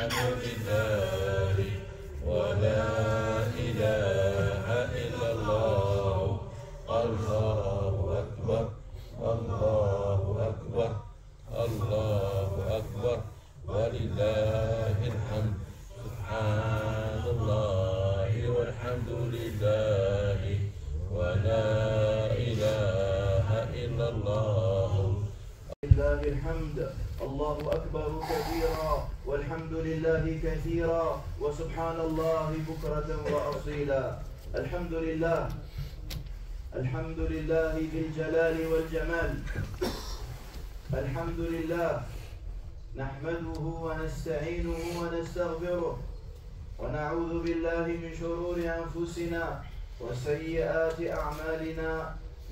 الحمد لله ولا إله إلا الله الله أكبر الله أكبر الله أكبر ولله الحمد سبحان الله والحمد لله ولا إله إلا الله لله الحمد الله أكبر كبيرا والحمد لله كثيرا وسبحان الله بكرة وأصيلا. الحمد لله ذي الجلال والجمال. الحمد لله نحمده ونستعينه ونستغفره ونعوذ بالله من شرور أنفسنا وسيئات أعمالنا.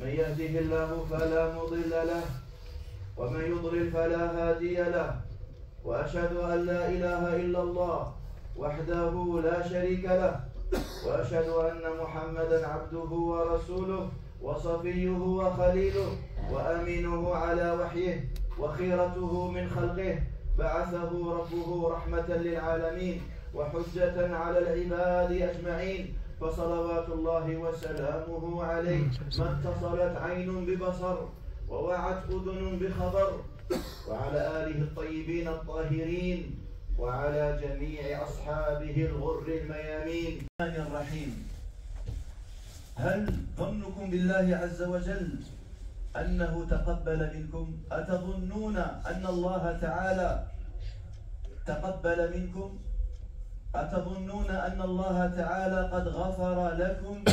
من يهده الله فلا مضل له ومن يضلل فلا هادي له. وأشهد أن لا إله إلا الله وحده لا شريك له وأشهد أن محمدا عبده ورسوله وصفيه وخليله وأمينه على وحيه وخيرته من خلقه. بعثه ربه رحمة للعالمين وحجة على العباد أجمعين. فصلوات الله وسلامه عليه ما اتصلت عين ببصر ووعت أذن بخبر. وعلى آله الطيبين الطاهرين وعلى جميع أصحابه الغر الميامين. الرحمن الرحيم. هل ظنكم بالله عز وجل أنه تقبل منكم؟ أتظنون أن الله تعالى تقبل منكم؟ أتظنون أن الله تعالى قد غفر لكم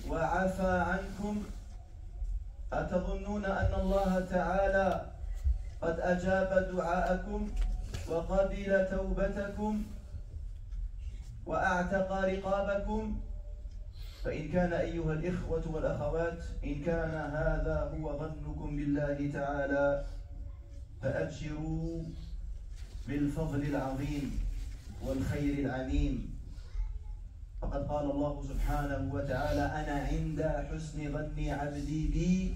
وعفى عنكم؟ أتظنون أن الله تعالى قد أجاب دعاءكم وقبل توبتكم وأعتق رقابكم؟ فإن كان أيها الإخوة والأخوات إن كان هذا هو ظنكم بالله تعالى فأبشروا بالفضل العظيم والخير العميم. فقد قال الله سبحانه وتعالى أنا عند حسن ظن عبدي بي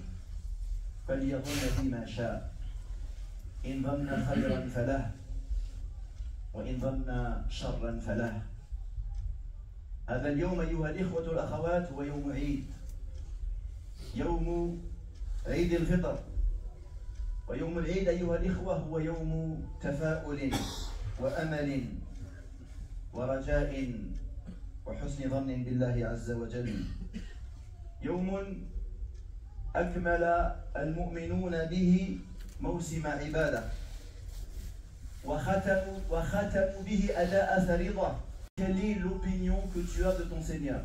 فليظن بي ما شاء إن ظن خيرا فله وإن ظن شرا فله. هذا اليوم أيها الإخوة والأخوات هو يوم عيد، يوم عيد الفطر. ويوم العيد أيها الإخوة هو يوم تفاؤل وأمل ورجاء وحسن ظن بالله عز وجل. يوم أكمل المؤمنون به موسم عبادة وختموا به أداء فريضة. Quelle est l'opinion que tu as de ton Seigneur?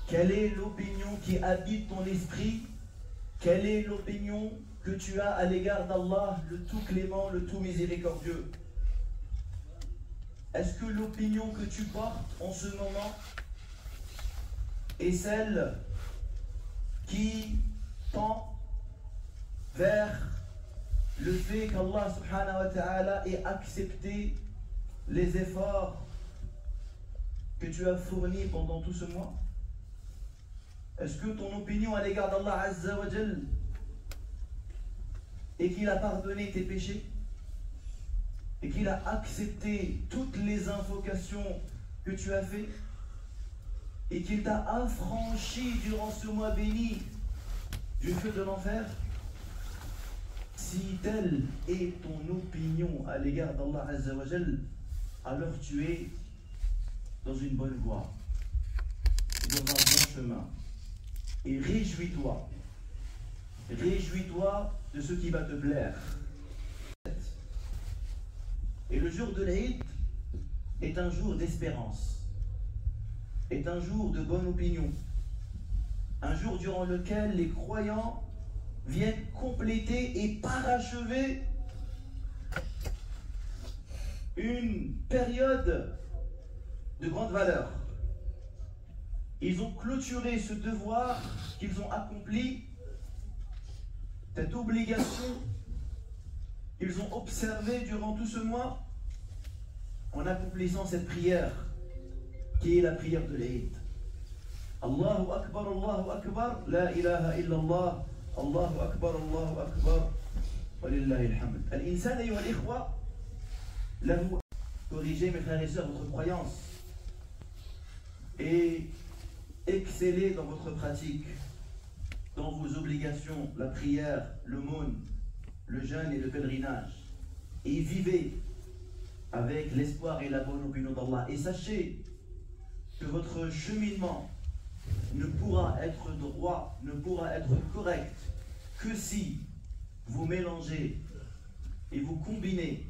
Quelle est l'opinion qui habite ton esprit? Quelle est l'opinion que tu as à l'égard d'Allah, le tout clément, le tout miséricordieux? Est-ce que l'opinion que tu portes en ce moment est celle qui tend vers le fait qu'Allah subhanahu wa ta'ala ait accepté les efforts que tu as fournis pendant tout ce mois? Est-ce que ton opinion à l'égard d'Allah Azza wa Jal est qu'il a pardonné tes péchés et qu'il a accepté toutes les invocations que tu as fait et qu'il t'a affranchi durant ce mois béni du feu de l'enfer? Si telle est ton opinion à l'égard d'Allah Azza wa Jal, alors tu es dans une bonne voie, dans un bon chemin. Et réjouis-toi de ce qui va te plaire. Et le jour de l'Aïd est un jour d'espérance, est un jour de bonne opinion, un jour durant lequel les croyants viennent compléter et parachever une période de grande valeur. Ils ont clôturé ce devoir qu'ils ont accompli, cette obligation qu'ils ont observée durant tout ce mois, en accomplissant cette prière qui est la prière de l'Aïd. Allahu Akbar, la ilaha illallah, Allahu Akbar, wa lillahi alhamd. Al-insan, ayyuha al-ikhwa, Là, vous corrigez, mes frères et sœurs, votre croyance et excellez dans votre pratique, dans vos obligations, la prière, l'aumône, le jeûne et le pèlerinage. Et vivez avec l'espoir et la bonne opinion d'Allah. Et sachez que votre cheminement ne pourra être droit, ne pourra être correct que si vous mélangez et vous combinez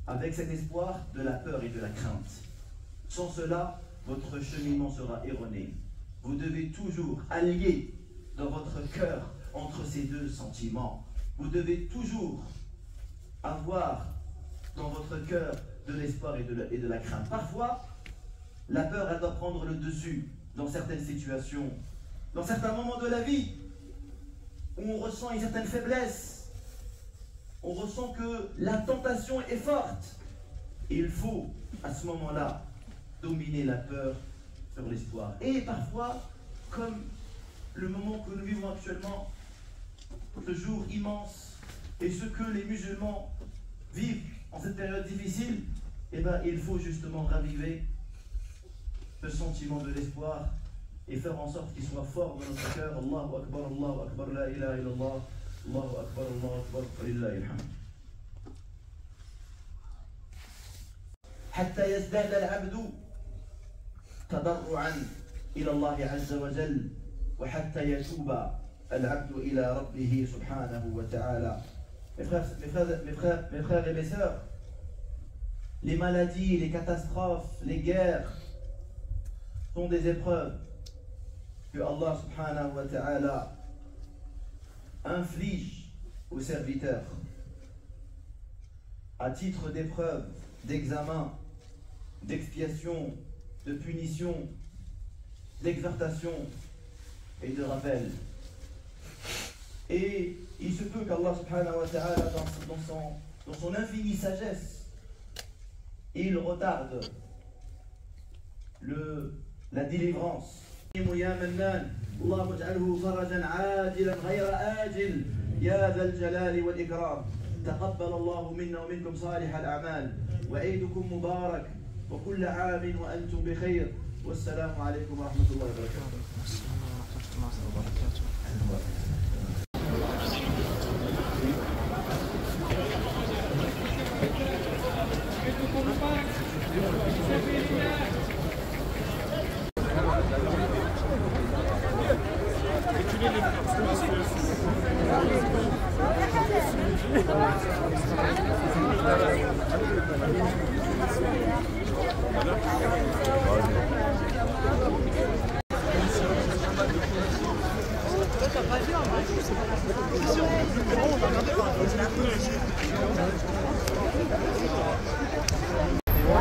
avec cet espoir de la peur et de la crainte. Sans cela, votre cheminement sera erroné. Vous devez toujours allier dans votre cœur entre ces deux sentiments. Vous devez toujours avoir dans votre cœur de l'espoir et de la crainte. Parfois, la peur, elle doit prendre le dessus dans certaines situations, dans certains moments de la vie, où on ressent une certaine faiblesse, on ressent que la tentation est forte. Et il faut, à ce moment-là, dominer la peur sur l'espoir. Et parfois, comme le moment que nous vivons actuellement, ce jour immense, et ce que les musulmans vivent en cette période difficile, eh bien, il faut justement raviver ce sentiment de l'espoir et faire en sorte qu'il soit fort dans notre cœur. Allahu Akbar, la ilaha illallah, Allahu Akbar, walillahi alhamd. حتى يزداد العبد تضرعا إلى الله عز وجل وحتى يتوب العبد إلى ربه سبحانه وتعالى. Mes frères et mes sœurs, les maladies, les catastrophes, les guerres sont des épreuves que Allah subhanahu wa ta'ala inflige aux serviteurs à titre d'épreuve, d'examen, d'expiation, de punition, d'exhortation et de rappel. Et il se peut qu'Allah subhanahu wa ta'ala, dans son infinie sagesse, il retarde la délivrance. يا منان اللهم اجعله فرجا عاجلا غير آجل يا ذا الجلال والإكرام. تقبل الله منا ومنكم صالح الأعمال وعيدكم مبارك وكل عام وأنتم بخير والسلام عليكم ورحمة الله وبركاته.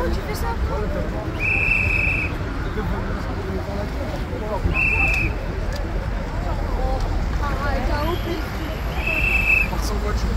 Tu fais ça? Ah, t'as OP. Part sans voiture.